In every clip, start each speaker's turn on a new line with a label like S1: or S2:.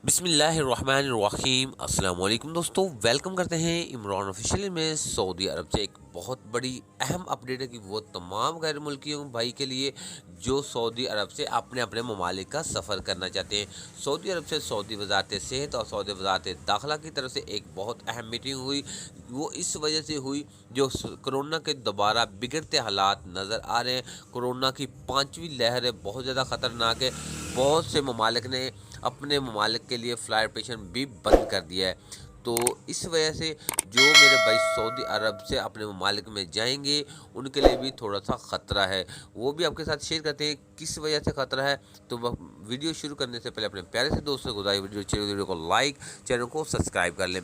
S1: बिस्मिल्लाहिर्रहमानिर्रहीम। अस्सलाम वालेकुम दोस्तों, वेलकम करते हैं इमरान ऑफिशियल में। सऊदी अरब से एक बहुत बड़ी अहम अपडेट है कि वो तमाम गैर मुल्कियों भाई के लिए जो सऊदी अरब से अपने अपने ममालिक का सफ़र करना चाहते हैं। सऊदी अरब से सऊदी वजारत सेहत और सऊदी वजारत दाखिला की तरफ से एक बहुत अहम मीटिंग हुई। वो इस वजह से हुई जो कोरोना के दोबारा बिगड़ते हालात नज़र आ रहे हैं। कोरोना की पाँचवीं लहर है, बहुत ज़्यादा ख़तरनाक है। बहुत से ममालिक ने अपने ममालिक के लिए फ़्लाइट ऑपरेशन भी बंद कर दिया है। तो इस वजह से जो मेरे भाई सऊदी अरब से अपने ममालिक में जाएंगे उनके लिए भी थोड़ा सा ख़तरा है। वो भी आपके साथ शेयर करते हैं किस वजह से ख़तरा है। तो वह वीडियो शुरू करने से पहले अपने प्यारे से दोस्तों को वीडियो को लाइक, चैनल को सब्सक्राइब कर लें।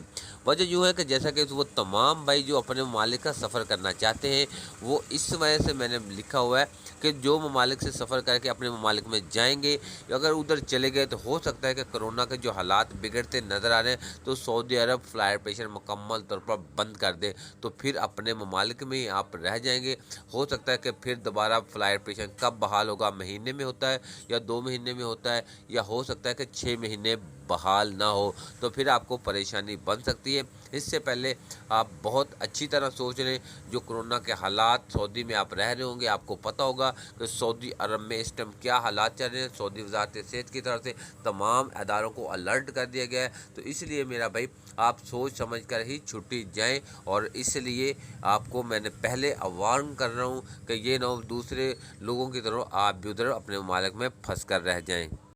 S1: वजह यूँ है कि जैसा कि वो तमाम भाई जो अपने ममालिक का सफ़र करना चाहते हैं, वो इस वजह से मैंने लिखा हुआ है कि जो ममालिक से सफ़र करके अपने ममालिक में जाएंगे, अगर उधर चले गए तो हो सकता है कि कोरोना के जो हालात बिगड़ते नज़र आ रहे हैं तो सऊदी अरब फ़्लाइट ऑपरेशन मुकम्मल तौर पर बंद कर दे, तो फिर अपने ममालिक में ही आप रह जाएंगे। हो सकता है कि फिर दोबारा फ़्लाइट ऑपरेशन कब बहाल होगा, महीने में होता है या 2 महीने में होता है, या हो सकता है कि 6 महीने बहाल ना हो, तो फिर आपको परेशानी बन सकती है। इससे पहले आप बहुत अच्छी तरह सोच लें। जो कोरोना के हालात सऊदी में आप रह रहे होंगे, आपको पता होगा कि सऊदी अरब में इस टाइम क्या हालात चल रहे हैं। सऊदी वजारत सेहत की तरफ से तमाम अदारों को अलर्ट कर दिया गया है। तो इसलिए मेरा भाई आप सोच समझ कर ही छुट्टी जाएं, और इसलिए आपको मैंने पहले वार्न कर रहा हूं कि ये ना हो दूसरे लोगों की तरह आप भी उधर अपने ममालिक में फंस कर रह जाएं।